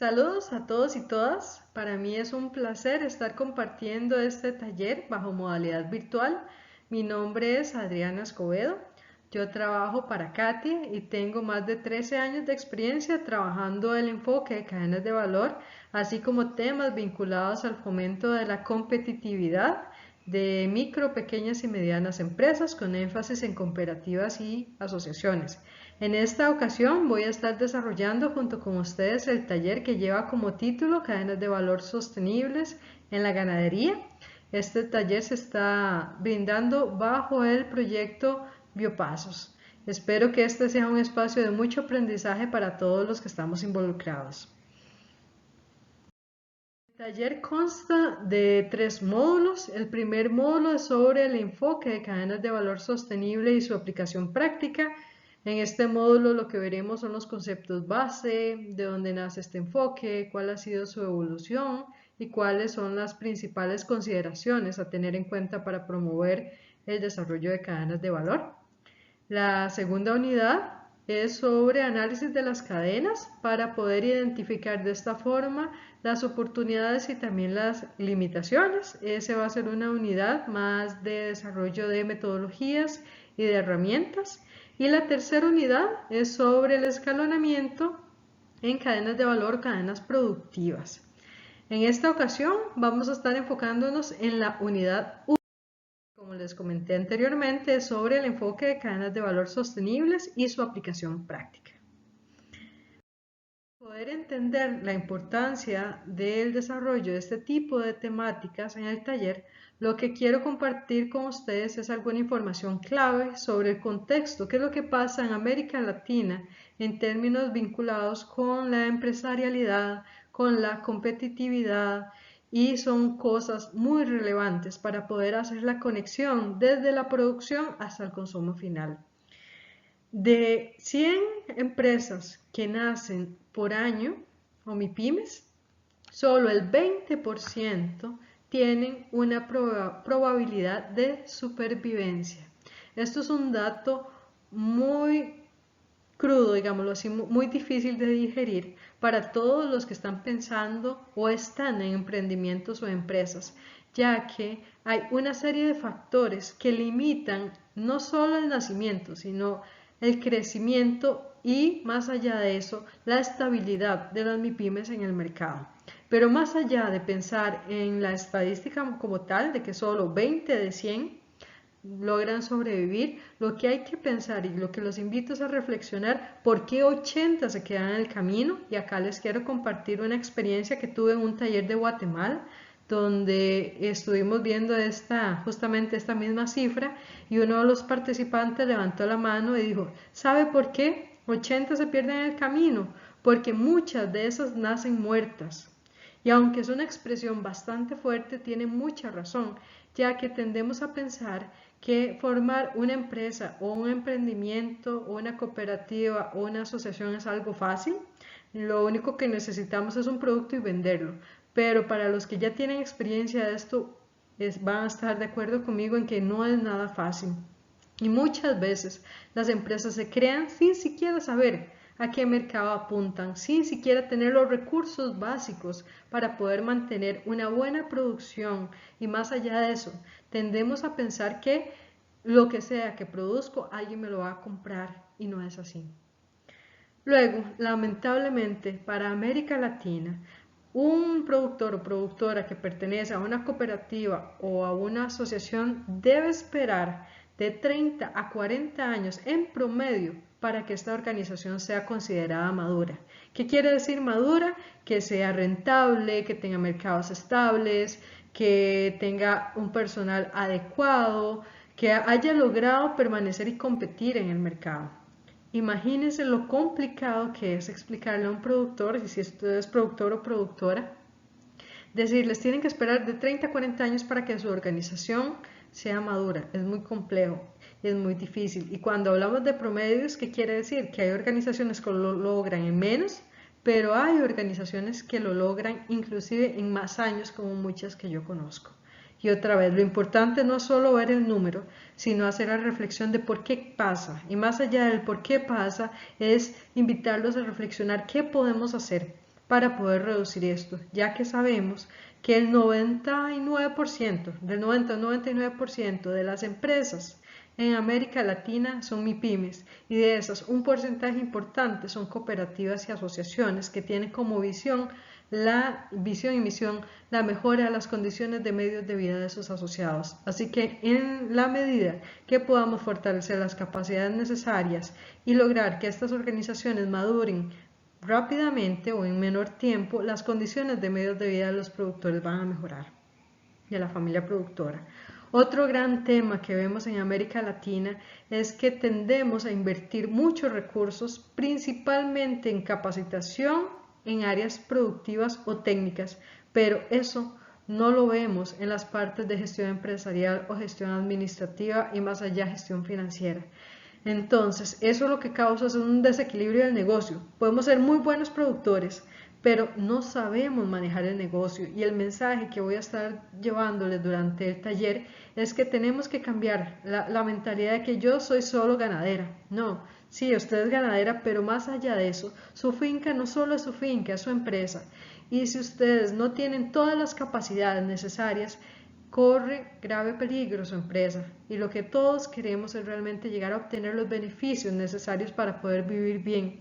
Saludos a todos y todas. Para mí es un placer estar compartiendo este taller bajo modalidad virtual. Mi nombre es Adriana Escobedo. Yo trabajo para Katia y tengo más de 13 años de experiencia trabajando el enfoque de cadenas de valor, así como temas vinculados al fomento de la competitividad de micro, pequeñas y medianas empresas con énfasis en cooperativas y asociaciones. En esta ocasión voy a estar desarrollando junto con ustedes el taller que lleva como título Cadenas de Valor Sostenibles en la Ganadería. Este taller se está brindando bajo el proyecto Biopasos. Espero que este sea un espacio de mucho aprendizaje para todos los que estamos involucrados. El taller consta de 3 módulos. El primer módulo es sobre el enfoque de cadenas de valor sostenible y su aplicación práctica. En este módulo lo que veremos son los conceptos base, de dónde nace este enfoque, cuál ha sido su evolución y cuáles son las principales consideraciones a tener en cuenta para promover el desarrollo de cadenas de valor. La segunda unidad es sobre análisis de las cadenas para poder identificar de esta forma las oportunidades y también las limitaciones. Ese va a ser una unidad más de desarrollo de metodologías y de herramientas. Y la tercera unidad es sobre el escalonamiento en cadenas de valor, cadenas productivas. En esta ocasión vamos a estar enfocándonos en la unidad 1. Como les comenté anteriormente, sobre el enfoque de cadenas de valor sostenibles y su aplicación práctica. Para poder entender la importancia del desarrollo de este tipo de temáticas en el taller, lo que quiero compartir con ustedes es alguna información clave sobre el contexto, qué es lo que pasa en América Latina en términos vinculados con la empresarialidad, con la competitividad, y son cosas muy relevantes para poder hacer la conexión desde la producción hasta el consumo final. De 100 empresas que nacen por año, o MIPYMES, solo el 20% tienen una probabilidad de supervivencia. Esto es un dato muy crudo, digámoslo así, muy difícil de digerir para todos los que están pensando o están en emprendimientos o empresas, ya que hay una serie de factores que limitan no solo el nacimiento, sino el crecimiento y, más allá de eso, la estabilidad de las MIPYMES en el mercado. Pero más allá de pensar en la estadística como tal, de que solo 20 de 100 logran sobrevivir, lo que hay que pensar y lo que los invito es a reflexionar por qué 80 se quedan en el camino. Y acá les quiero compartir una experiencia que tuve en un taller de Guatemala donde estuvimos viendo justamente esta misma cifra, y uno de los participantes levantó la mano y dijo: ¿sabe por qué 80 se pierden en el camino? Porque muchas de esas nacen muertas. Y aunque es una expresión bastante fuerte, tiene mucha razón, ya que tendemos a pensar que formar una empresa o un emprendimiento o una cooperativa o una asociación es algo fácil. Lo único que necesitamos es un producto y venderlo. Pero para los que ya tienen experiencia de esto, van a estar de acuerdo conmigo en que no es nada fácil. Y muchas veces las empresas se crean sin siquiera saber a qué mercado apuntan, sin siquiera tener los recursos básicos para poder mantener una buena producción. Y más allá de eso, tendemos a pensar que lo que sea que produzco, alguien me lo va a comprar, y no es así. Luego, lamentablemente, para América Latina, un productor o productora que pertenece a una cooperativa o a una asociación debe esperar de 30 a 40 años en promedio para que esta organización sea considerada madura. ¿Qué quiere decir madura? Que sea rentable, que tenga mercados estables, que tenga un personal adecuado, que haya logrado permanecer y competir en el mercado. Imagínense lo complicado que es explicarle a un productor, y si usted es productor o productora, decirles tienen que esperar de 30 a 40 años para que su organización sea madura. Es muy complejo y es muy difícil. Y cuando hablamos de promedios, ¿qué quiere decir? Que hay organizaciones que lo logran en menos, pero hay organizaciones que lo logran inclusive en más años, como muchas que yo conozco. Y otra vez, lo importante no es solo ver el número, sino hacer la reflexión de por qué pasa. Y más allá del por qué pasa, es invitarlos a reflexionar qué podemos hacer para poder reducir esto, ya que sabemos que el 99%, del 90 al 99% de las empresas en América Latina son MIPYMES y de esas un porcentaje importante son cooperativas y asociaciones que tienen como visión y misión la mejora de las condiciones de medios de vida de sus asociados. Así que en la medida que podamos fortalecer las capacidades necesarias y lograr que estas organizaciones maduren rápidamente o en menor tiempo, las condiciones de medios de vida de los productores van a mejorar, de la familia productora. Otro gran tema que vemos en América Latina es que tendemos a invertir muchos recursos, principalmente en capacitación en áreas productivas o técnicas, pero eso no lo vemos en las partes de gestión empresarial o gestión administrativa y más allá gestión financiera. Entonces, eso lo que causa es un desequilibrio del negocio. Podemos ser muy buenos productores, pero no sabemos manejar el negocio. Y el mensaje que voy a estar llevándoles durante el taller es que tenemos que cambiar la mentalidad de que yo soy solo ganadera. No, sí, usted es ganadera, pero más allá de eso, su finca no solo es su finca, es su empresa. Y si ustedes no tienen todas las capacidades necesarias, corre grave peligro su empresa y lo que todos queremos es realmente llegar a obtener los beneficios necesarios para poder vivir bien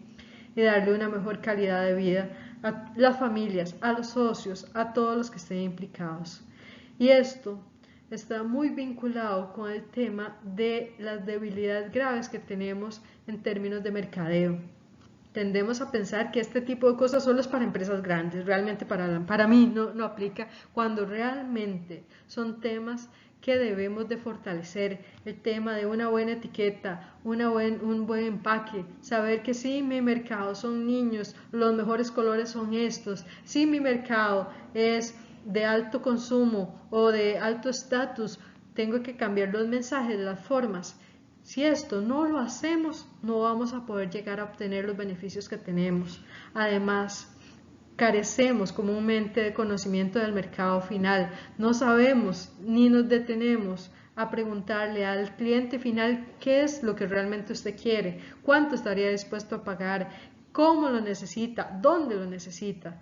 y darle una mejor calidad de vida a las familias, a los socios, a todos los que estén implicados. Y esto está muy vinculado con el tema de las debilidades graves que tenemos en términos de mercadeo. Tendemos a pensar que este tipo de cosas solo es para empresas grandes, realmente para mí no aplica, cuando realmente son temas que debemos de fortalecer, el tema de una buena etiqueta, un buen empaque, saber que si mi mercado son niños, los mejores colores son estos, si mi mercado es de alto consumo o de alto estatus, tengo que cambiar los mensajes, las formas. Si esto no lo hacemos, no vamos a poder llegar a obtener los beneficios que tenemos. Además, carecemos comúnmente de conocimiento del mercado final. No sabemos ni nos detenemos a preguntarle al cliente final qué es lo que realmente usted quiere, cuánto estaría dispuesto a pagar, cómo lo necesita, dónde lo necesita.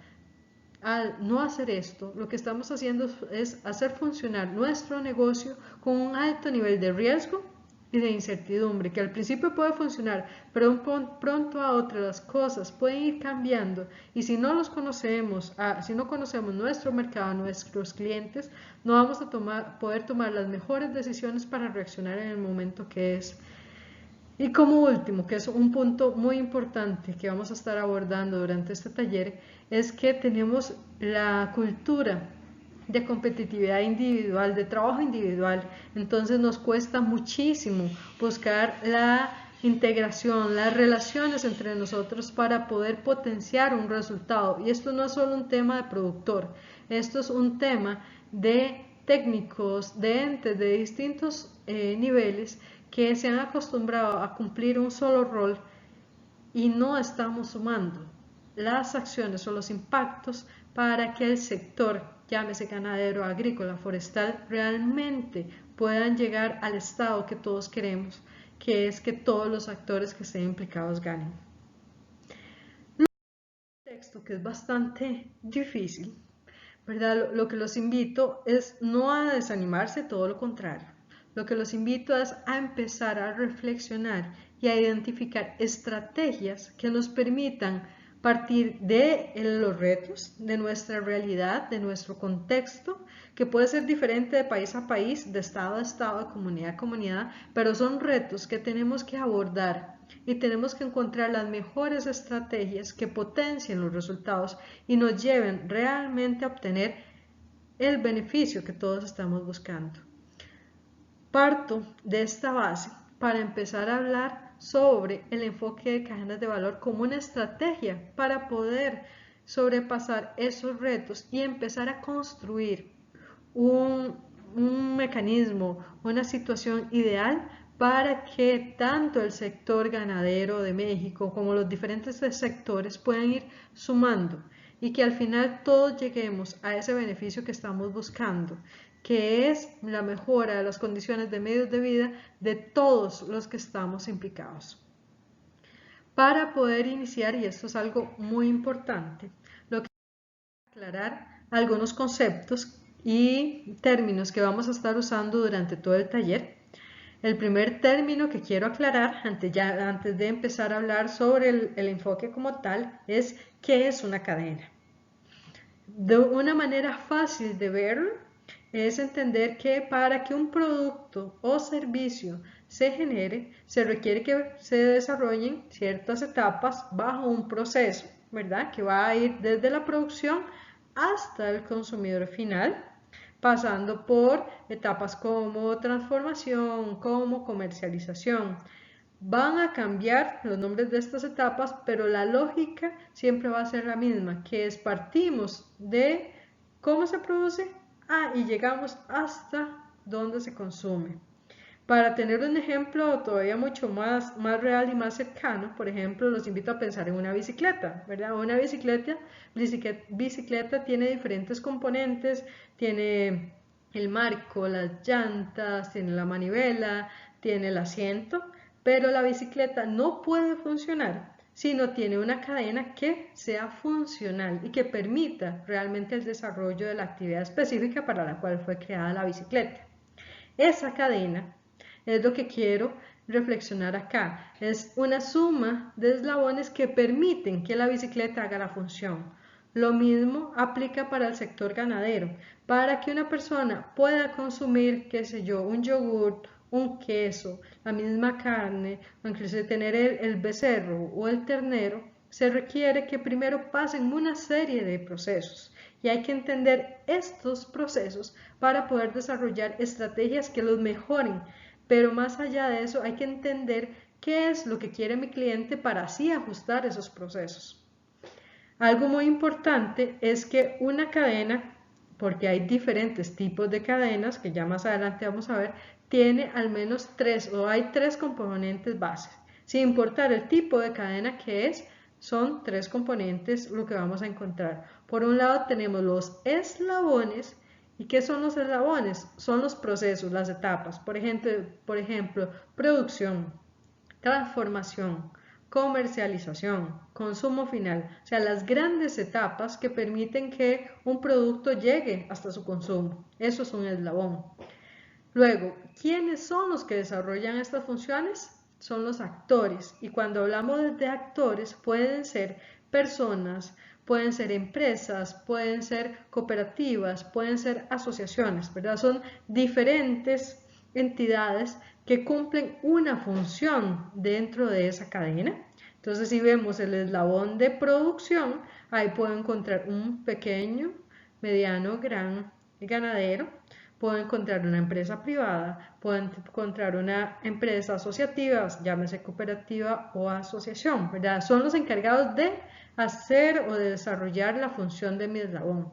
Al no hacer esto, lo que estamos haciendo es hacer funcionar nuestro negocio con un alto nivel de riesgo y de incertidumbre, que al principio puede funcionar, pero pronto a otro las cosas pueden ir cambiando y si no los conocemos, si no conocemos nuestro mercado, nuestros clientes, no vamos a poder tomar las mejores decisiones para reaccionar en el momento que es. Y como último, que es un punto muy importante que vamos a estar abordando durante este taller, es que tenemos la cultura de competitividad individual, de trabajo individual, entonces nos cuesta muchísimo buscar la integración, las relaciones entre nosotros para poder potenciar un resultado. Y esto no es solo un tema de productor, esto es un tema de técnicos, de entes de distintos niveles que se han acostumbrado a cumplir un solo rol y no estamos sumando las acciones o los impactos para que el sector, llámese ganadero, agrícola, forestal, realmente puedan llegar al estado que todos queremos, que es que todos los actores que estén implicados ganen. Un texto que es bastante difícil, ¿verdad? Lo que los invito es no a desanimarse, todo lo contrario. Lo que los invito es a empezar a reflexionar y a identificar estrategias que nos permitan partir de los retos, de nuestra realidad, de nuestro contexto, que puede ser diferente de país a país, de estado a estado, de comunidad a comunidad, pero son retos que tenemos que abordar y tenemos que encontrar las mejores estrategias que potencien los resultados y nos lleven realmente a obtener el beneficio que todos estamos buscando. Parto de esta base para empezar a hablar sobre el enfoque de cadenas de valor como una estrategia para poder sobrepasar esos retos y empezar a construir un mecanismo, una situación ideal para que tanto el sector ganadero de México como los diferentes sectores puedan ir sumando y que al final todos lleguemos a ese beneficio que estamos buscando, que es la mejora de las condiciones de medios de vida de todos los que estamos implicados. para poder iniciar, y esto es algo muy importante, lo que es aclarar algunos conceptos y términos que vamos a estar usando durante todo el taller. El primer término que quiero aclarar antes de empezar a hablar sobre el enfoque como tal es ¿qué es una cadena? De una manera fácil de verlo es entender que para que un producto o servicio se genere, se requiere que se desarrollen ciertas etapas bajo un proceso, ¿verdad? Que va a ir desde la producción hasta el consumidor final, pasando por etapas como transformación, como comercialización. Van a cambiar los nombres de estas etapas, pero la lógica siempre va a ser la misma, que es partimos de cómo se produce y llegamos hasta dónde se consume. Para tener un ejemplo todavía mucho más real y más cercano, por ejemplo, los invito a pensar en una bicicleta, ¿verdad? Una bicicleta tiene diferentes componentes, tiene el marco, las llantas, tiene la manivela, tiene el asiento, pero la bicicleta no puede funcionar si no tiene una cadena que sea funcional y que permita realmente el desarrollo de la actividad específica para la cual fue creada la bicicleta. Esa cadena es lo que quiero reflexionar acá. Es una suma de eslabones que permiten que la bicicleta haga la función. Lo mismo aplica para el sector ganadero. Para que una persona pueda consumir, qué sé yo, un yogur, un queso, la misma carne, o incluso tener el becerro o el ternero, se requiere que primero pasen una serie de procesos. Y hay que entender estos procesos para poder desarrollar estrategias que los mejoren. Pero más allá de eso, hay que entender qué es lo que quiere mi cliente para así ajustar esos procesos. Algo muy importante es que una cadena, porque hay diferentes tipos de cadenas, que ya más adelante vamos a ver, tiene al menos hay tres componentes bases. Sin importar el tipo de cadena que es, son tres componentes lo que vamos a encontrar. Por un lado tenemos los eslabones. ¿Y qué son los eslabones? Son los procesos, las etapas. Por ejemplo, producción, transformación, comercialización, consumo final, o sea, las grandes etapas que permiten que un producto llegue hasta su consumo. Eso es un eslabón. Luego, ¿quiénes son los que desarrollan estas funciones? Son los actores. Y cuando hablamos de actores, pueden ser personas, pueden ser empresas, pueden ser cooperativas, pueden ser asociaciones, ¿verdad? Son diferentes entidades que cumplen una función dentro de esa cadena. Entonces, si vemos el eslabón de producción, ahí puedo encontrar un pequeño, mediano, gran ganadero. Puedo encontrar una empresa privada, puedo encontrar una empresa asociativa, llámese cooperativa o asociación, ¿verdad? Son los encargados de hacer o de desarrollar la función de mi eslabón.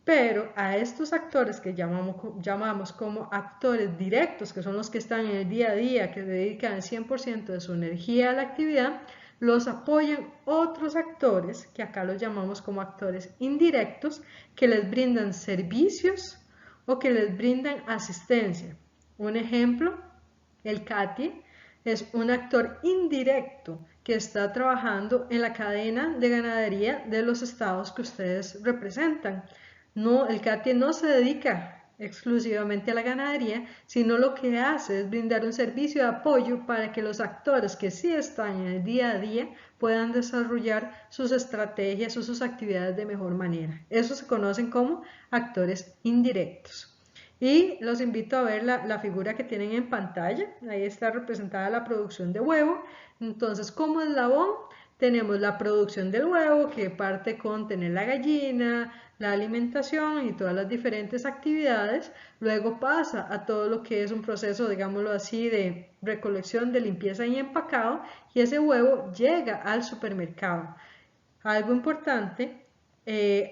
Pero a estos actores que llamamos como actores directos, que son los que están en el día a día, que dedican el 100% de su energía a la actividad, los apoyan otros actores, que acá los llamamos como actores indirectos, que les brindan servicios o que les brindan asistencia. Un ejemplo, el CATIE es un actor indirecto que está trabajando en la cadena de ganadería de los estados que ustedes representan. No, el CATIE no se dedica exclusivamente a la ganadería, sino lo que hace es brindar un servicio de apoyo para que los actores que sí están en el día a día puedan desarrollar sus estrategias o sus actividades de mejor manera. Eso se conocen como actores indirectos. Y los invito a ver la figura que tienen en pantalla. Ahí está representada la producción de huevo. Entonces, como eslabón, tenemos la producción del huevo, que parte con tener la gallina, la alimentación y todas las diferentes actividades. Luego pasa a todo lo que es un proceso, digámoslo así, de recolección, de limpieza y empacado. Y ese huevo llega al supermercado. Algo importante,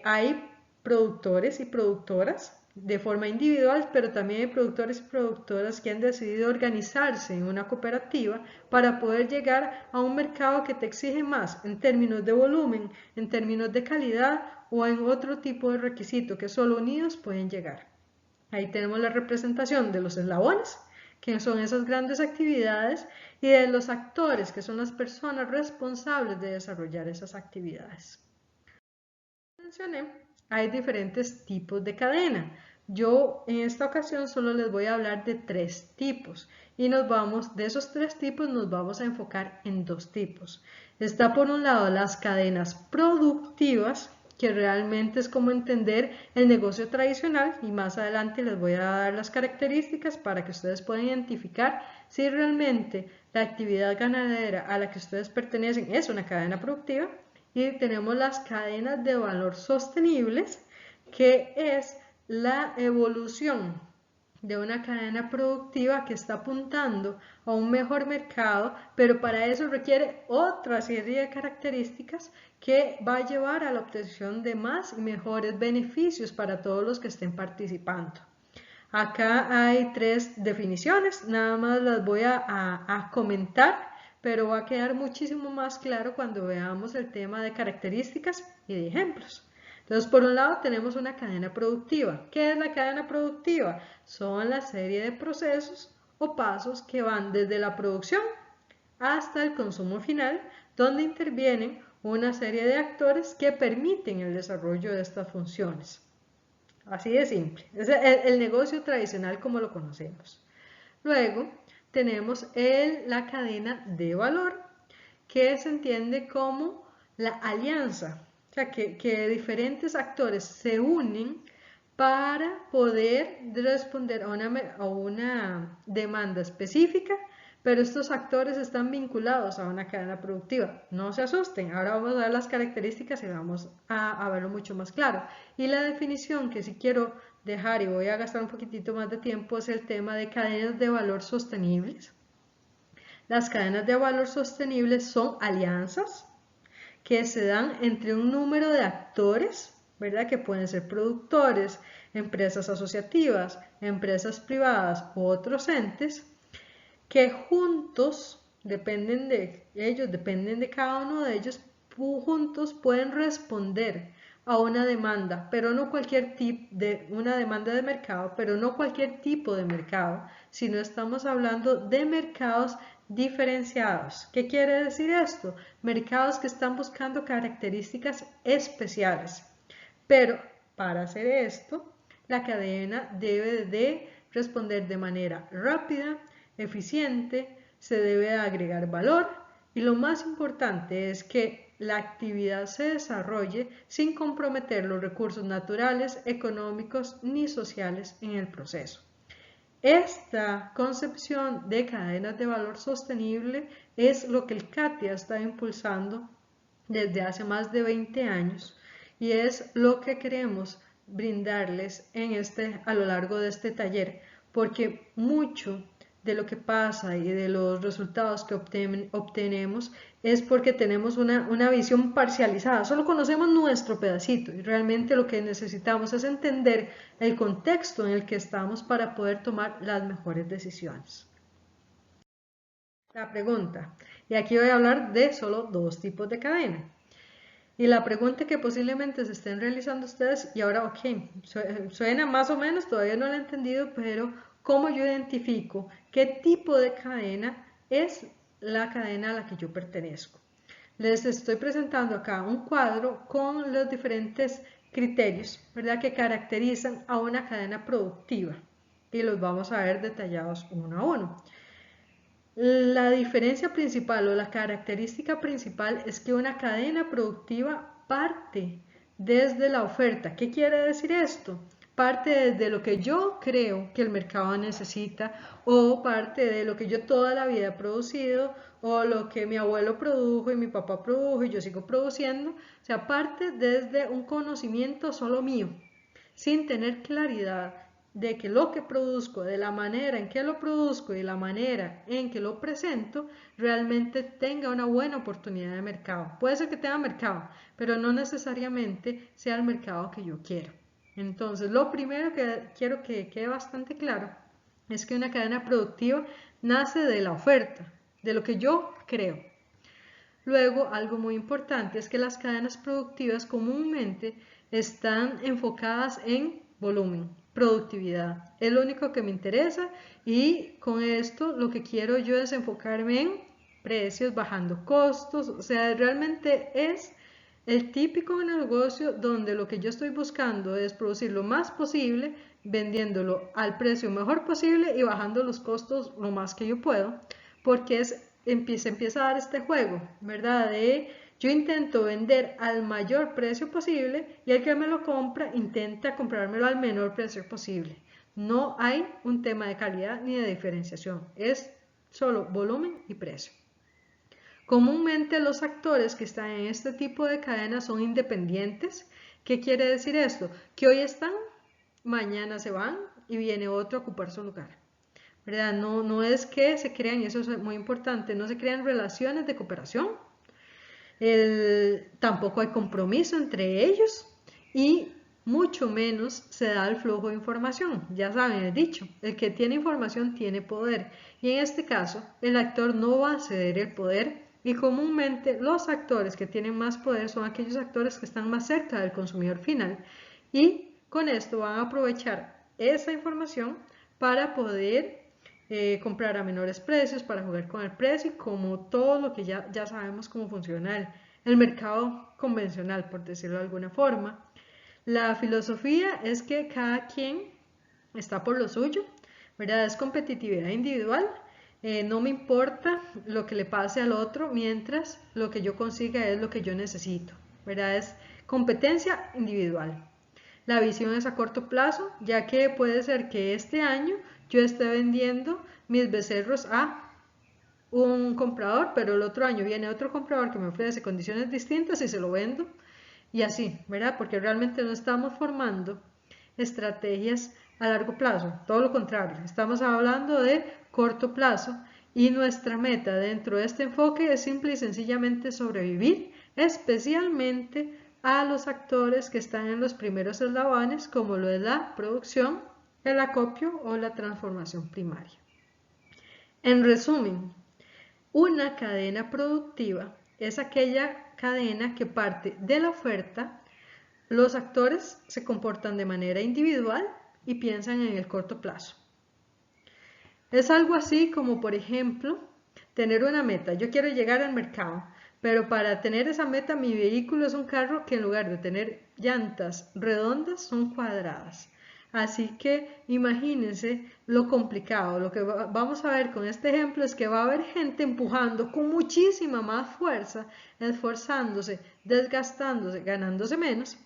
hay productores y productoras de forma individual, pero también hay productores y productoras que han decidido organizarse en una cooperativa para poder llegar a un mercado que te exige más en términos de volumen, en términos de calidad o en otro tipo de requisito que solo unidos pueden llegar. Ahí tenemos la representación de los eslabones, que son esas grandes actividades, y de los actores, que son las personas responsables de desarrollar esas actividades. Como mencioné, hay diferentes tipos de cadena. Yo en esta ocasión solo les voy a hablar de 3 tipos y de esos 3 tipos nos vamos a enfocar en 2 tipos. Está por un lado las cadenas productivas, que realmente es como entender el negocio tradicional, y más adelante les voy a dar las características para que ustedes puedan identificar si realmente la actividad ganadera a la que ustedes pertenecen es una cadena productiva. Y tenemos las cadenas de valor sostenibles, que es la evolución de una cadena productiva que está apuntando a un mejor mercado, pero para eso requiere otra serie de características que va a llevar a la obtención de más y mejores beneficios para todos los que estén participando. Acá hay 3 definiciones, nada más las voy a comentar, pero va a quedar muchísimo más claro cuando veamos el tema de características y de ejemplos. Entonces, por un lado tenemos una cadena productiva. ¿Qué es la cadena productiva? Son la serie de procesos o pasos que van desde la producción hasta el consumo final, donde intervienen una serie de actores que permiten el desarrollo de estas funciones. Así de simple. Es el negocio tradicional como lo conocemos. Luego tenemos la cadena de valor, que se entiende como la alianza. O sea, que diferentes actores se unen para poder responder a una demanda específica, pero estos actores están vinculados a una cadena productiva. No se asusten, ahora vamos a ver las características y vamos a verlo mucho más claro. Y la definición que sí quiero dejar, y voy a gastar un poquitito más de tiempo, es el tema de cadenas de valor sostenibles. Las cadenas de valor sostenibles son alianzas que se dan entre un número de actores, ¿verdad? Que pueden ser productores, empresas asociativas, empresas privadas u otros entes, que juntos, dependen de cada uno de ellos, juntos pueden responder a una demanda, pero no cualquier tipo de una demanda de mercado, pero no cualquier tipo de mercado, sino estamos hablando de mercados diferenciados. ¿Qué quiere decir esto? Mercados que están buscando características especiales. Pero para hacer esto, la cadena debe de responder de manera rápida, eficiente, se debe agregar valor y lo más importante es que la actividad se desarrolle sin comprometer los recursos naturales, económicos ni sociales en el proceso. Esta concepción de cadenas de valor sostenible es lo que el CATIA está impulsando desde hace más de 20 años y es lo que queremos brindarles a lo largo de este taller, porque mucho de lo que pasa y de los resultados que obtenemos es porque tenemos una visión parcializada, solo conocemos nuestro pedacito y realmente lo que necesitamos es entender el contexto en el que estamos para poder tomar las mejores decisiones. La pregunta, y aquí voy a hablar de solo 2 tipos de cadena. Y la pregunta que posiblemente se estén realizando ustedes, y ahora, ok, suena más o menos, todavía no lo he entendido, pero ¿cómo yo identifico qué tipo de cadena es la cadena a la que yo pertenezco? Les estoy presentando acá un cuadro con los diferentes criterios, ¿verdad?, que caracterizan a una cadena productiva y los vamos a ver detallados uno a uno. La diferencia principal o la característica principal es que una cadena productiva parte desde la oferta. ¿Qué quiere decir esto? Parte desde lo que yo creo que el mercado necesita o parte de lo que yo toda la vida he producido o lo que mi abuelo produjo y mi papá produjo y yo sigo produciendo. O sea, parte desde un conocimiento solo mío, sin tener claridad de que lo que produzco, de la manera en que lo produzco y la manera en que lo presento, realmente tenga una buena oportunidad de mercado. Puede ser que tenga mercado, pero no necesariamente sea el mercado que yo quiero. Entonces, lo primero que quiero que quede bastante claro es que una cadena productiva nace de la oferta, de lo que yo creo. Luego, algo muy importante es que las cadenas productivas comúnmente están enfocadas en volumen. productividad. Es lo único que me interesa y con esto lo que quiero yo es enfocarme en precios, bajando costos, o sea, realmente es el típico negocio donde lo que yo estoy buscando es producir lo más posible, vendiéndolo al precio mejor posible y bajando los costos lo más que yo puedo, porque empieza a dar este juego, ¿verdad? Yo intento vender al mayor precio posible y el que me lo compra intenta comprármelo al menor precio posible. No hay un tema de calidad ni de diferenciación, es solo volumen y precio. Comúnmente los actores que están en este tipo de cadenas son independientes. ¿Qué quiere decir esto? Que hoy están, mañana se van y viene otro a ocupar su lugar. ¿Verdad? No es que se crean, y eso es muy importante, no se crean relaciones de cooperación, tampoco hay compromiso entre ellos y mucho menos se da el flujo de información. Ya saben el dicho, el que tiene información tiene poder y en este caso el actor no va a ceder el poder y comúnmente los actores que tienen más poder son aquellos actores que están más cerca del consumidor final y con esto van a aprovechar esa información para poder comprar a menores precios, para jugar con el precio y como todo lo que ya sabemos cómo funciona el mercado convencional, por decirlo de alguna forma. La filosofía es que cada quien está por lo suyo, ¿verdad? Es competitividad individual. No me importa lo que le pase al otro mientras lo que yo consiga es lo que yo necesito, ¿verdad? Es competencia individual. La visión es a corto plazo, ya que puede ser que este año yo esté vendiendo mis becerros a un comprador, pero el otro año viene otro comprador que me ofrece condiciones distintas y se lo vendo y así, ¿verdad? Porque realmente no estamos formando estrategias a largo plazo, todo lo contrario, estamos hablando de corto plazo y nuestra meta dentro de este enfoque es simple y sencillamente sobrevivir, especialmente a los actores que están en los primeros eslabones como lo es la producción, el acopio o la transformación primaria. En resumen, una cadena productiva es aquella cadena que parte de la oferta. Los actores se comportan de manera individual y piensan en el corto plazo. Es algo así como, por ejemplo, tener una meta. Yo quiero llegar al mercado, pero para tener esa meta mi vehículo es un carro que en lugar de tener llantas redondas son cuadradas. Así que imagínense lo complicado. Lo que vamos a ver con este ejemplo es que va a haber gente empujando con muchísima más fuerza, esforzándose, desgastándose, ganándose menos.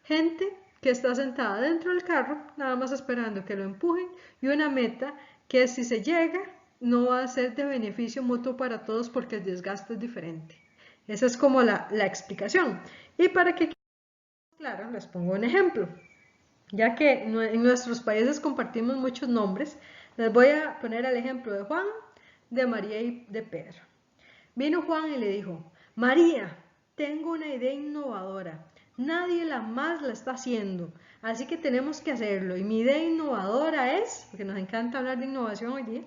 Gente que está sentada dentro del carro, nada más esperando que lo empujen, y una meta que si se llega no va a ser de beneficio mutuo para todos porque el desgaste es diferente. Esa es como la explicación. Y para que quede claro, les pongo un ejemplo. Ya que en nuestros países compartimos muchos nombres, les voy a poner el ejemplo de Juan, de María y de Pedro. Vino Juan y le dijo, María, tengo una idea innovadora. Nadie más la está haciendo, así que tenemos que hacerlo. Y mi idea innovadora es, porque nos encanta hablar de innovación hoy día,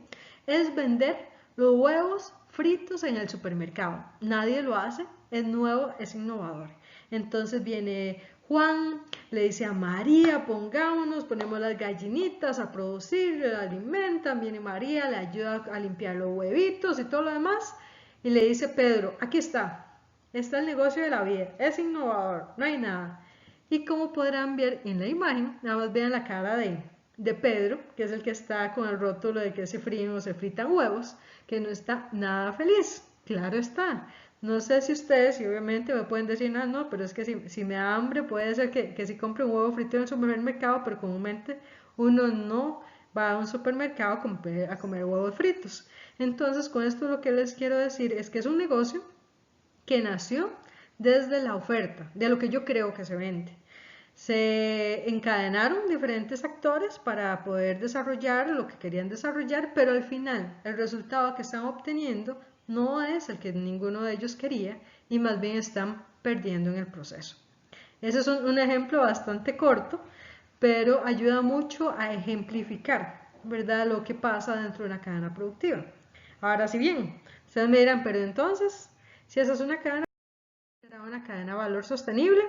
es vender los huevos fritos en el supermercado. Nadie lo hace, es nuevo, es innovador. Entonces viene Juan, le dice a María, pongámonos, ponemos las gallinitas a producir, la alimentan, viene María, le ayuda a limpiar los huevitos y todo lo demás. Y le dice Pedro, aquí está el negocio de la vida, es innovador, no hay nada. Y como podrán ver en la imagen, nada más vean la cara de Pedro, que es el que está con el rótulo de que se fríen o se fritan huevos, que no está nada feliz, claro está. No sé si ustedes, si obviamente me pueden decir, no, pero es que si me da hambre puede ser que si compre un huevo frito en el supermercado, pero comúnmente uno no va a un supermercado a comer huevos fritos. Entonces, con esto lo que les quiero decir es que es un negocio que nació desde la oferta, de lo que yo creo que se vende. Se encadenaron diferentes actores para poder desarrollar lo que querían desarrollar, pero al final el resultado que están obteniendo no es el que ninguno de ellos quería y más bien están perdiendo en el proceso. Ese es un ejemplo bastante corto, pero ayuda mucho a ejemplificar, ¿verdad?, lo que pasa dentro de una cadena productiva. Ahora, si bien, ustedes me dirán, pero entonces, si esa es una cadena, ¿será una cadena de valor sostenible?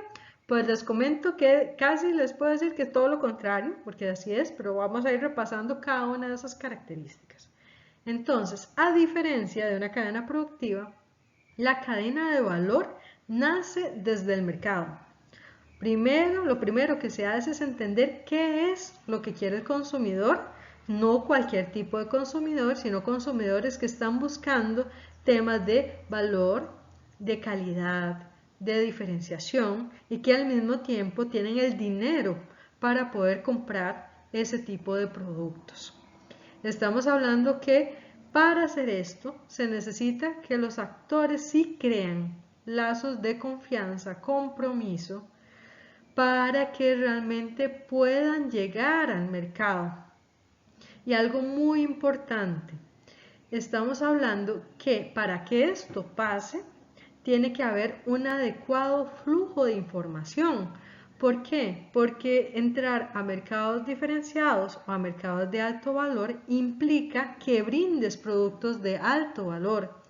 Pues les comento que casi les puedo decir que es todo lo contrario, porque así es, pero vamos a ir repasando cada una de esas características. Entonces, a diferencia de una cadena productiva, la cadena de valor nace desde el mercado. Primero, lo primero que se hace es entender qué es lo que quiere el consumidor, no cualquier tipo de consumidor, sino consumidores que están buscando temas de valor, de calidad, de diferenciación y que al mismo tiempo tienen el dinero para poder comprar ese tipo de productos. Estamos hablando que para hacer esto se necesita que los actores sí crean lazos de confianza, compromiso, para que realmente puedan llegar al mercado. Y algo muy importante, estamos hablando que para que esto pase, tiene que haber un adecuado flujo de información. ¿Por qué? Porque entrar a mercados diferenciados o a mercados de alto valor implica que brindes productos de alto valor.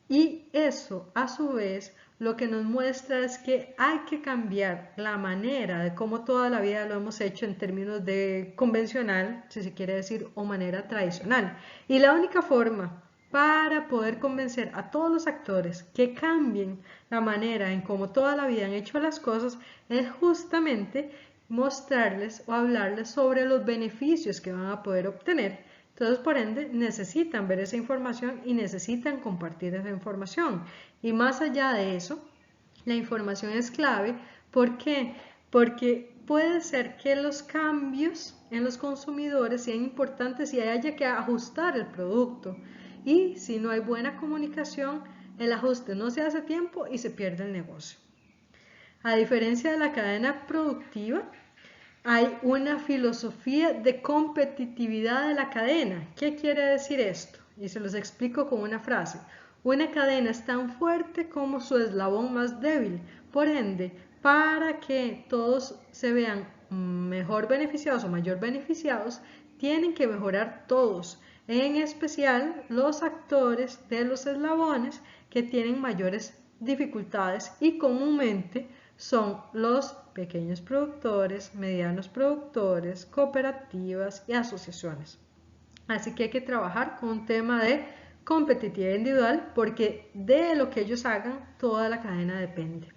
Y eso, a su vez, lo que nos muestra es que hay que cambiar la manera de cómo toda la vida lo hemos hecho en términos de convencional, si se quiere decir, o manera tradicional. Y la única forma para poder convencer a todos los actores que cambien la manera en cómo toda la vida han hecho las cosas es justamente mostrarles o hablarles sobre los beneficios que van a poder obtener. Entonces, por ende, necesitan ver esa información y necesitan compartir esa información. Y más allá de eso, la información es clave. ¿Por qué? Porque puede ser que los cambios en los consumidores sean importantes y haya que ajustar el producto. Y si no hay buena comunicación, el ajuste no se hace a tiempo y se pierde el negocio. A diferencia de la cadena productiva, hay una filosofía de competitividad de la cadena. ¿Qué quiere decir esto? Y se los explico con una frase. Una cadena es tan fuerte como su eslabón más débil. Por ende, para que todos se vean mejor beneficiados o mayor beneficiados, tienen que mejorar todos, en especial los actores de los eslabones que tienen mayores dificultades y comúnmente son los pequeños productores, medianos productores, cooperativas y asociaciones. Así que hay que trabajar con un tema de competitividad individual porque de lo que ellos hagan toda la cadena depende.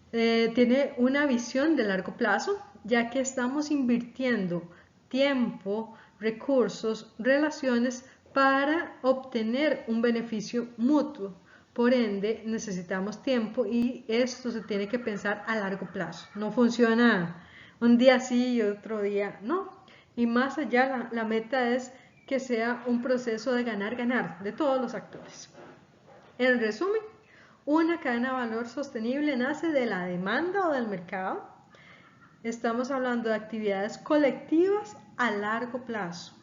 Tiene una visión de largo plazo, ya que estamos invirtiendo tiempo, recursos, relaciones para obtener un beneficio mutuo. Por ende, necesitamos tiempo y esto se tiene que pensar a largo plazo. No funciona un día sí y otro día no. Y más allá, la meta es que sea un proceso de ganar-ganar de todos los actores. En resumen, una cadena de valor sostenible nace de la demanda o del mercado. Estamos hablando de actividades colectivas a largo plazo,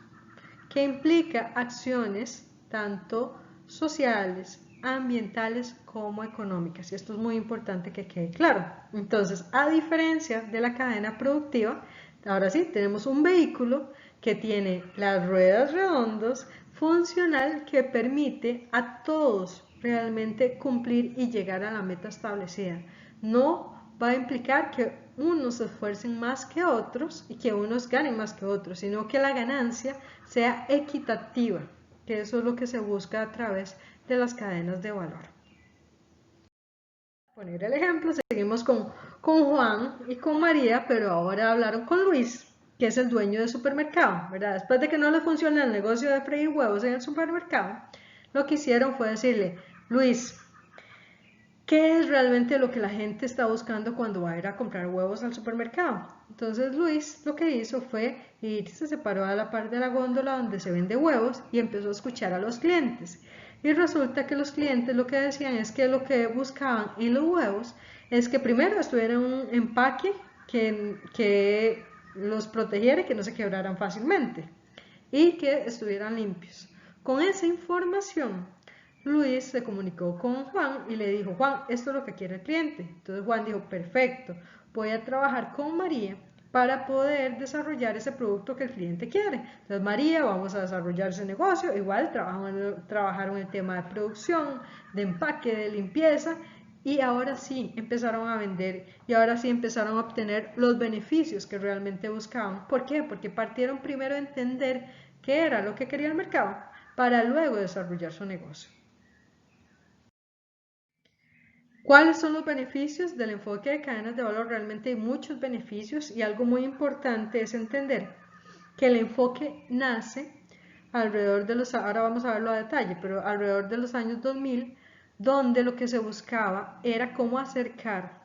que implica acciones tanto sociales, ambientales como económicas. Y esto es muy importante que quede claro. Entonces, a diferencia de la cadena productiva, ahora sí, tenemos un vehículo que tiene las ruedas redondas, funcional, que permite a todos realmente cumplir y llegar a la meta establecida. No va a implicar que unos se esfuercen más que otros y que unos ganen más que otros, sino que la ganancia sea equitativa, que eso es lo que se busca a través de las cadenas de valor. Para poner el ejemplo, seguimos con Juan y con María, pero ahora hablaron con Luis, que es el dueño del supermercado, ¿verdad? Después de que no le funciona el negocio de freír huevos en el supermercado, lo que hicieron fue decirle, Luis, ¿qué es realmente lo que la gente está buscando cuando va a ir a comprar huevos al supermercado? Entonces Luis lo que hizo fue ir, se separó a la parte de la góndola donde se vende huevos y empezó a escuchar a los clientes. Y resulta que los clientes lo que decían es que lo que buscaban en los huevos es que primero estuviera en un empaque que los protegiera y que no se quebraran fácilmente y que estuvieran limpios. Con esa información, Luis se comunicó con Juan y le dijo, Juan, esto es lo que quiere el cliente. Entonces Juan dijo, perfecto, voy a trabajar con María para poder desarrollar ese producto que el cliente quiere. Entonces María, vamos a desarrollar ese negocio, igual trabajaron el tema de producción, de empaque, de limpieza y ahora sí empezaron a vender y ahora sí empezaron a obtener los beneficios que realmente buscaban. ¿Por qué? Porque partieron primero a entender qué era lo que quería el mercado para luego desarrollar su negocio. ¿Cuáles son los beneficios del enfoque de cadenas de valor? Realmente hay muchos beneficios y algo muy importante es entender que el enfoque nace alrededor de los, ahora vamos a verlo a detalle, pero alrededor de los años 2000, donde lo que se buscaba era cómo acercar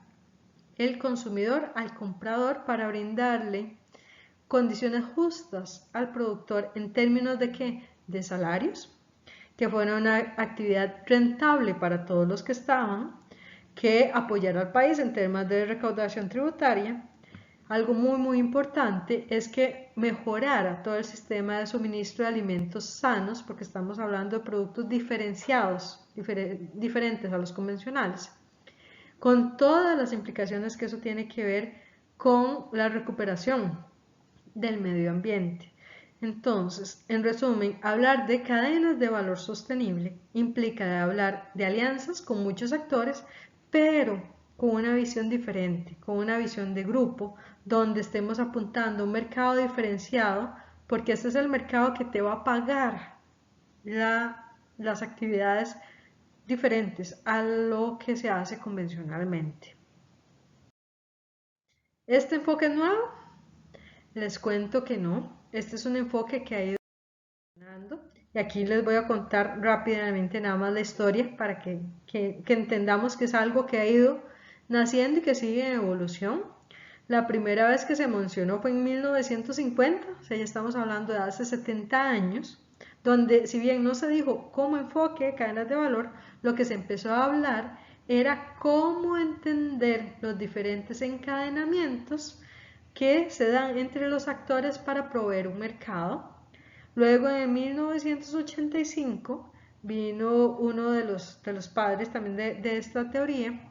el consumidor al comprador para brindarle condiciones justas al productor en términos de qué? De salarios, que fuera una actividad rentable para todos los que estaban, que apoyara al país en temas de recaudación tributaria. Algo muy importante es que mejorara todo el sistema de suministro de alimentos sanos, porque estamos hablando de productos diferenciados, diferentes a los convencionales, con todas las implicaciones que eso tiene que ver con la recuperación del medio ambiente. Entonces, en resumen, hablar de cadenas de valor sostenible implica hablar de alianzas con muchos actores, pero con una visión diferente, con una visión de grupo, donde estemos apuntando a un mercado diferenciado, porque este es el mercado que te va a pagar las actividades diferentes a lo que se hace convencionalmente. ¿Este enfoque es nuevo? Les cuento que no. Este es un enfoque que ha ido evolucionando. Y aquí les voy a contar rápidamente nada más la historia para que entendamos que es algo que ha ido naciendo y que sigue en evolución. La primera vez que se mencionó fue en 1950, o sea, ya estamos hablando de hace 70 años, donde si bien no se dijo como enfoque cadenas de valor, lo que se empezó a hablar era cómo entender los diferentes encadenamientos que se dan entre los actores para proveer un mercado. Luego en 1985 vino uno de los padres también de esta teoría,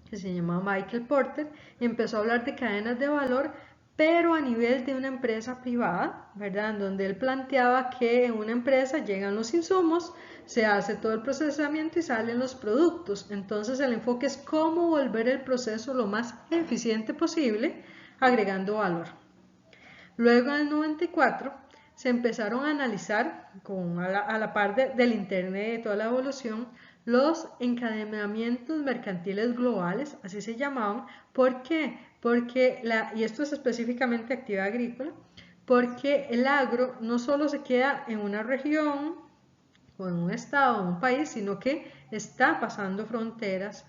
que se llamaba Michael Porter, y empezó a hablar de cadenas de valor, pero a nivel de una empresa privada, ¿verdad? En donde él planteaba que en una empresa llegan los insumos, se hace todo el procesamiento y salen los productos. Entonces el enfoque es cómo volver el proceso lo más eficiente posible, agregando valor. Luego en el 94 se empezaron a analizar, a la par del Internet y toda la evolución, los encadenamientos mercantiles globales, así se llamaban. ¿Por qué? Porque, y esto es específicamente actividad agrícola, porque el agro no solo se queda en una región o en un estado o en un país, sino que está pasando fronteras,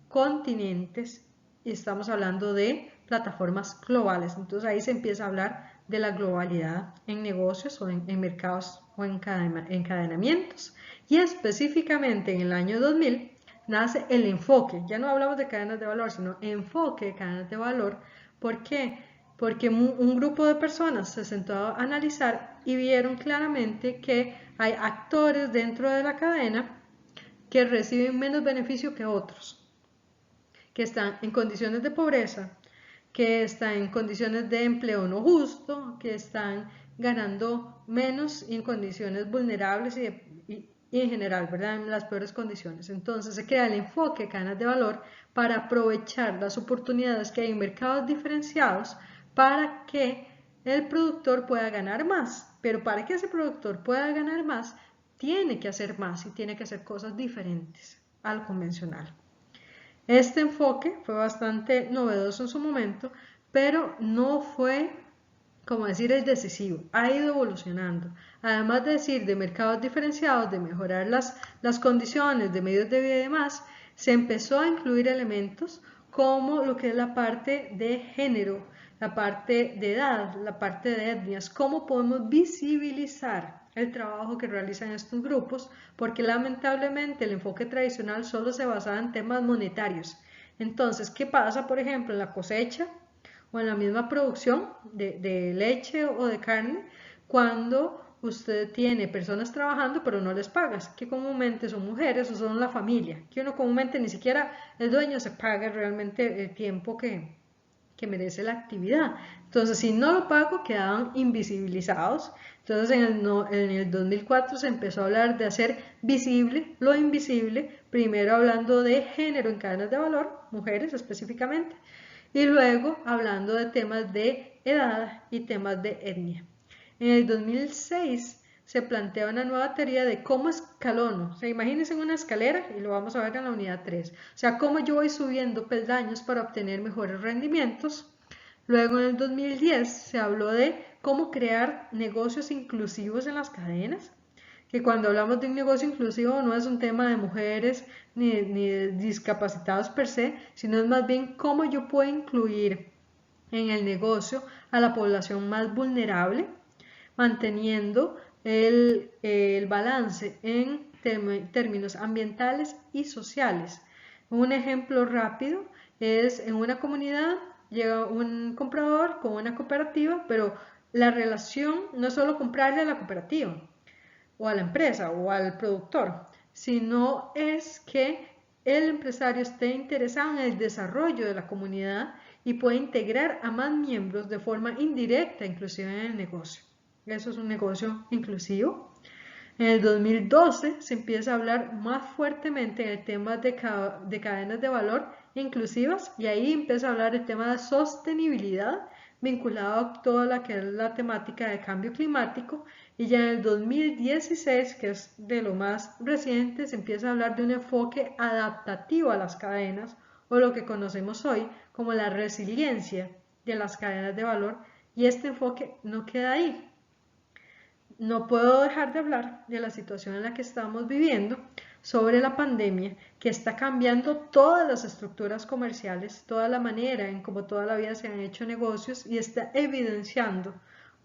continentes, y estamos hablando de plataformas globales. Entonces ahí se empieza a hablar de la globalidad en negocios o en mercados o en encadenamientos. Y específicamente en el año 2000 nace el enfoque. Ya no hablamos de cadenas de valor, sino enfoque de cadenas de valor. ¿Por qué? Porque un grupo de personas se sentó a analizar y vieron claramente que hay actores dentro de la cadena que reciben menos beneficio que otros, que están en condiciones de pobreza, que están en condiciones de empleo no justo, que están ganando menos y en condiciones vulnerables y en general, ¿verdad? En las peores condiciones. Entonces se crea el enfoque de cadenas de valor para aprovechar las oportunidades que hay en mercados diferenciados para que el productor pueda ganar más. Pero para que ese productor pueda ganar más, tiene que hacer más y tiene que hacer cosas diferentes al convencional. Este enfoque fue bastante novedoso en su momento, pero no fue, como decir, el decisivo. Ha ido evolucionando. Además de decir de mercados diferenciados, de mejorar las condiciones de medios de vida y demás, se empezó a incluir elementos como lo que es la parte de género, la parte de edad, la parte de etnias, cómo podemos visibilizar el trabajo que realizan estos grupos, porque lamentablemente el enfoque tradicional solo se basaba en temas monetarios. Entonces, ¿qué pasa, por ejemplo, en la cosecha o en la misma producción de leche o de carne, cuando usted tiene personas trabajando pero no les pagas, que comúnmente son mujeres o son la familia, que uno comúnmente ni siquiera el dueño se paga realmente el tiempo que que merece la actividad. Entonces, si no lo pago, quedaban invisibilizados. Entonces, en el 2004 se empezó a hablar de hacer visible lo invisible, primero hablando de género en cadenas de valor, mujeres específicamente, y luego hablando de temas de edad y temas de etnia. En el 2006 se plantea una nueva teoría de cómo escalono. O sea, imagínense una escalera y lo vamos a ver en la unidad 3. O sea, cómo yo voy subiendo peldaños para obtener mejores rendimientos. Luego en el 2010 se habló de cómo crear negocios inclusivos en las cadenas, que cuando hablamos de un negocio inclusivo no es un tema de mujeres ni de discapacitados per se, sino es más bien cómo yo puedo incluir en el negocio a la población más vulnerable, manteniendo el balance en términos ambientales y sociales. Un ejemplo rápido es en una comunidad llega un comprador con una cooperativa, pero la relación no es solo comprarle a la cooperativa o a la empresa o al productor, sino es que el empresario esté interesado en el desarrollo de la comunidad y puede integrar a más miembros de forma indirecta, inclusive en el negocio. Eso es un negocio inclusivo. En el 2012 se empieza a hablar más fuertemente en el tema de cadenas de valor inclusivas y ahí empieza a hablar el tema de sostenibilidad vinculado a toda la que es la temática de cambio climático y ya en el 2016, que es de lo más reciente, se empieza a hablar de un enfoque adaptativo a las cadenas o lo que conocemos hoy como la resiliencia de las cadenas de valor y este enfoque no queda ahí. No puedo dejar de hablar de la situación en la que estamos viviendo sobre la pandemia que está cambiando todas las estructuras comerciales, toda la manera en cómo toda la vida se han hecho negocios y está evidenciando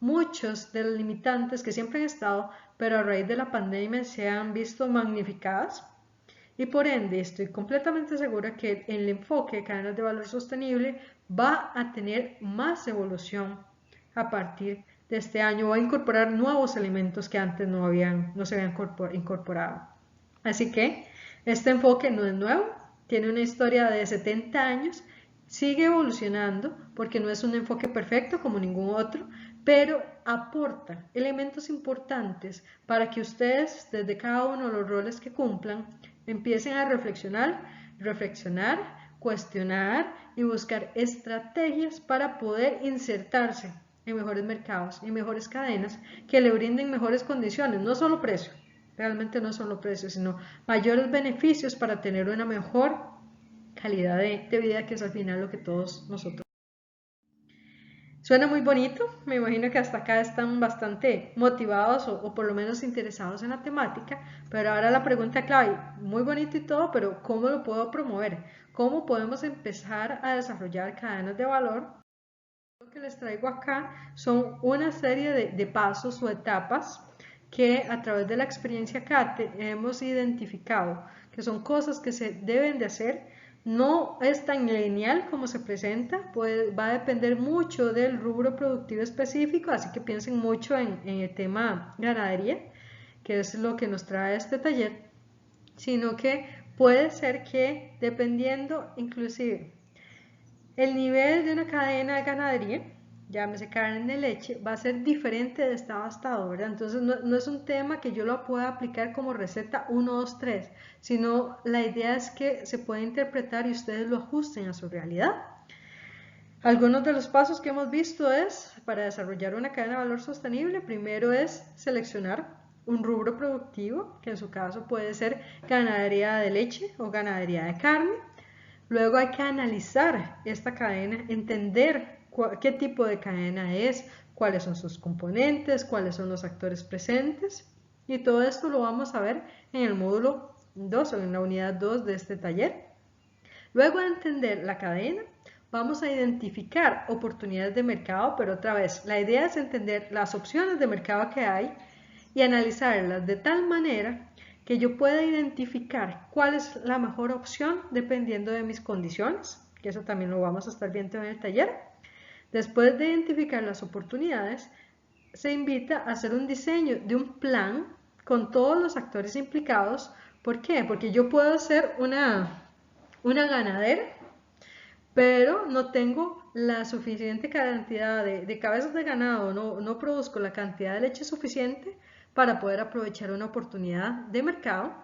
muchos de los limitantes que siempre han estado, pero a raíz de la pandemia se han visto magnificadas y por ende estoy completamente segura que el enfoque de cadenas de valor sostenible va a tener más evolución a partir de este año, va a incorporar nuevos elementos que antes no se habían incorporado. Así que este enfoque no es nuevo, tiene una historia de 70 años, sigue evolucionando porque no es un enfoque perfecto como ningún otro, pero aporta elementos importantes para que ustedes, desde cada uno de los roles que cumplan, empiecen a reflexionar, cuestionar y buscar estrategias para poder insertarse en mejores mercados y mejores cadenas que le brinden mejores condiciones, no solo precio, realmente no solo precio, sino mayores beneficios para tener una mejor calidad de vida, que es al final lo que todos nosotros. Suena muy bonito, me imagino que hasta acá están bastante motivados o por lo menos interesados en la temática, pero ahora la pregunta clave, muy bonito y todo, pero ¿cómo lo puedo promover? ¿Cómo podemos empezar a desarrollar cadenas de valor? Lo que les traigo acá son una serie de pasos o etapas que a través de la experiencia CATE hemos identificado que son cosas que se deben de hacer. No es tan lineal como se presenta, pues va a depender mucho del rubro productivo específico, así que piensen mucho en el tema ganadería, que es lo que nos trae este taller, sino que puede ser que dependiendo inclusive el nivel de una cadena de ganadería, llámese carne de leche, va a ser diferente de estado a estado, ¿verdad? Entonces no es un tema que yo lo pueda aplicar como receta 1, 2, 3, sino la idea es que se pueda interpretar y ustedes lo ajusten a su realidad. Algunos de los pasos que hemos visto es, para desarrollar una cadena de valor sostenible, primero es seleccionar un rubro productivo, que en su caso puede ser ganadería de leche o ganadería de carne. Luego hay que analizar esta cadena, entender qué tipo de cadena es, cuáles son sus componentes, cuáles son los actores presentes y todo esto lo vamos a ver en el módulo 2 o en la unidad 2 de este taller. Luego de entender la cadena, vamos a identificar oportunidades de mercado, pero otra vez, la idea es entender las opciones de mercado que hay y analizarlas de tal manera que yo pueda identificar cuál es la mejor opción dependiendo de mis condiciones, que eso también lo vamos a estar viendo en el taller. Después de identificar las oportunidades, se invita a hacer un diseño de un plan con todos los actores implicados. ¿Por qué? Porque yo puedo ser una ganadera, pero no tengo la suficiente cantidad de cabezas de ganado, no produzco la cantidad de leche suficiente para poder aprovechar una oportunidad de mercado,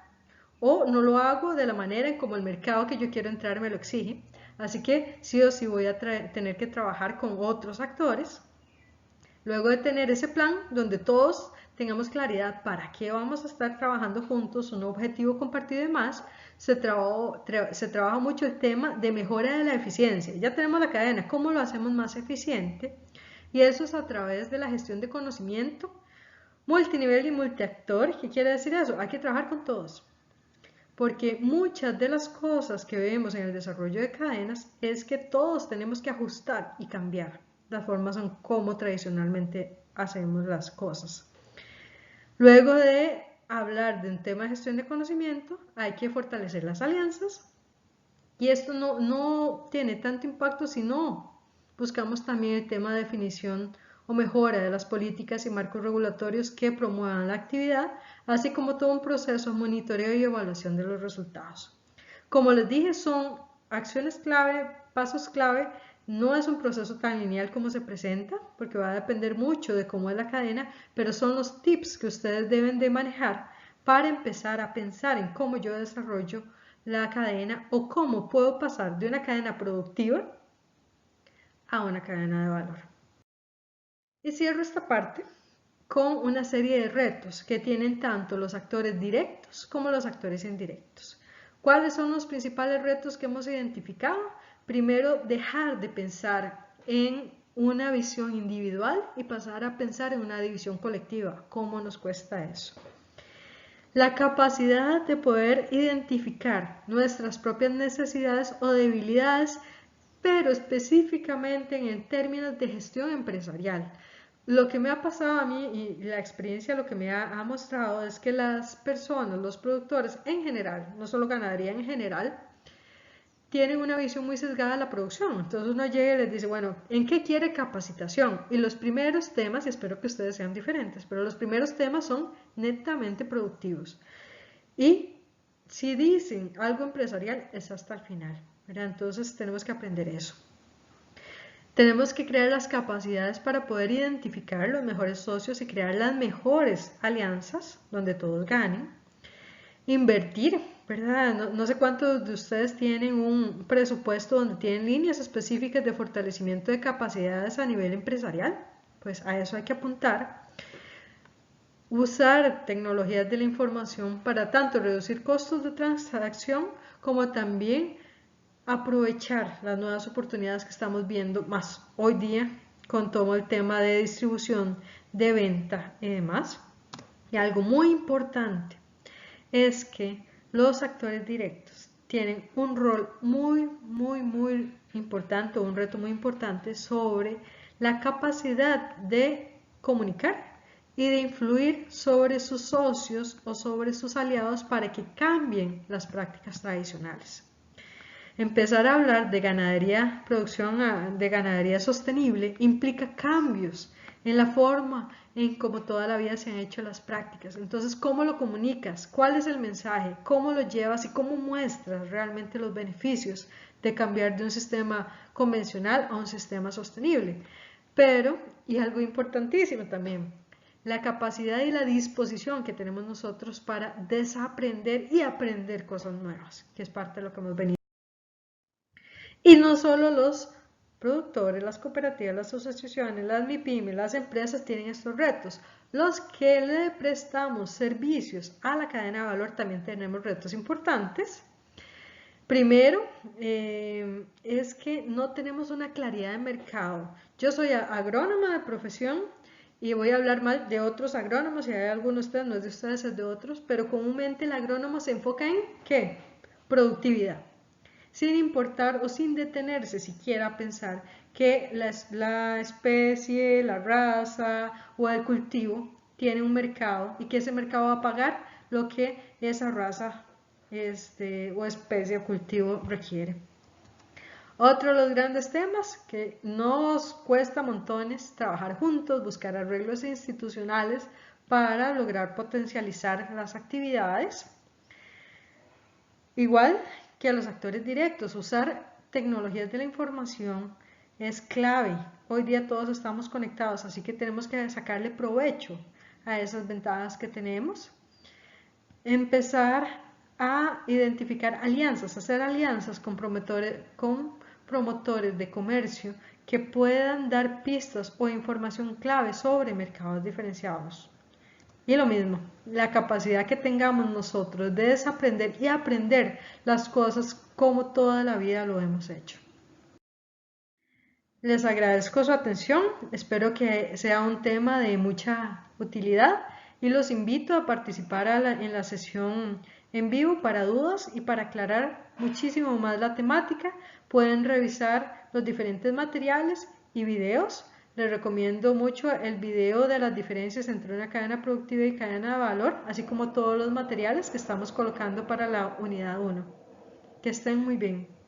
o no lo hago de la manera en como el mercado que yo quiero entrar me lo exige. Así que sí o sí voy a tener que trabajar con otros actores. Luego de tener ese plan donde todos tengamos claridad para qué vamos a estar trabajando juntos, un objetivo compartido y más, se trabaja mucho el tema de mejora de la eficiencia. Ya tenemos la cadena, ¿cómo lo hacemos más eficiente? Y eso es a través de la gestión de conocimiento multinivel y multiactor. ¿Qué quiere decir eso? Hay que trabajar con todos. Porque muchas de las cosas que vemos en el desarrollo de cadenas es que todos tenemos que ajustar y cambiar las formas en cómo tradicionalmente hacemos las cosas. Luego de hablar de un tema de gestión de conocimiento, hay que fortalecer las alianzas. Y esto no tiene tanto impacto si no buscamos también el tema de definición o mejora de las políticas y marcos regulatorios que promuevan la actividad, así como todo un proceso de monitoreo y evaluación de los resultados. Como les dije, son acciones clave, pasos clave. No es un proceso tan lineal como se presenta, porque va a depender mucho de cómo es la cadena, pero son los tips que ustedes deben de manejar para empezar a pensar en cómo yo desarrollo la cadena o cómo puedo pasar de una cadena productiva a una cadena de valor. Y cierro esta parte con una serie de retos que tienen tanto los actores directos como los actores indirectos. ¿Cuáles son los principales retos que hemos identificado? Primero, dejar de pensar en una visión individual y pasar a pensar en una división colectiva. ¿Cómo nos cuesta eso? La capacidad de poder identificar nuestras propias necesidades o debilidades, pero específicamente en términos de gestión empresarial. Lo que me ha pasado a mí y la experiencia lo que me ha mostrado es que las personas, los productores en general, no solo ganadería en general, tienen una visión muy sesgada de la producción. Entonces uno llega y les dice, bueno, ¿en qué quiere capacitación? Y los primeros temas, y espero que ustedes sean diferentes, pero los primeros temas son netamente productivos. Y si dicen algo empresarial, es hasta el final, ¿verdad? Entonces tenemos que aprender eso. Tenemos que crear las capacidades para poder identificar los mejores socios y crear las mejores alianzas donde todos ganen. Invertir, ¿verdad? No sé cuántos de ustedes tienen un presupuesto donde tienen líneas específicas de fortalecimiento de capacidades a nivel empresarial. Pues a eso hay que apuntar. Usar tecnologías de la información para tanto reducir costos de transacción como también aprovechar las nuevas oportunidades que estamos viendo más hoy día con todo el tema de distribución, de venta y demás. Y algo muy importante es que los actores directos tienen un rol muy importante, un reto muy importante sobre la capacidad de comunicar y de influir sobre sus socios o sobre sus aliados para que cambien las prácticas tradicionales. Empezar a hablar de ganadería, producción de ganadería sostenible implica cambios en la forma en cómo toda la vida se han hecho las prácticas. Entonces, ¿cómo lo comunicas? ¿Cuál es el mensaje? ¿Cómo lo llevas y cómo muestras realmente los beneficios de cambiar de un sistema convencional a un sistema sostenible? Pero, y algo importantísimo también, la capacidad y la disposición que tenemos nosotros para desaprender y aprender cosas nuevas, que es parte de lo que hemos venido. Y no solo los productores, las cooperativas, las asociaciones, las MIPYME, las empresas tienen estos retos. Los que le prestamos servicios a la cadena de valor también tenemos retos importantes. Primero, es que no tenemos una claridad de mercado. Yo soy agrónoma de profesión y voy a hablar mal de otros agrónomos, si hay alguno de ustedes, no es de ustedes, es de otros, pero comúnmente el agrónomo se enfoca en ¿qué? Productividad, sin importar o sin detenerse siquiera a pensar que la especie, la raza o el cultivo tiene un mercado y que ese mercado va a pagar lo que esa raza o especie o cultivo requiere. Otro de los grandes temas que nos cuesta montones trabajar juntos, buscar arreglos institucionales para lograr potencializar las actividades. Igual que a los actores directos, usar tecnologías de la información es clave. Hoy día todos estamos conectados, así que tenemos que sacarle provecho a esas ventajas que tenemos. Empezar a identificar alianzas, hacer alianzas con promotores de comercio que puedan dar pistas o información clave sobre mercados diferenciados. Y lo mismo, la capacidad que tengamos nosotros de desaprender y aprender las cosas como toda la vida lo hemos hecho. Les agradezco su atención, espero que sea un tema de mucha utilidad y los invito a participar en la sesión en vivo para dudas y para aclarar muchísimo más la temática. Pueden revisar los diferentes materiales y videos. Les recomiendo mucho el video de las diferencias entre una cadena productiva y cadena de valor, así como todos los materiales que estamos colocando para la unidad 1. Que estén muy bien.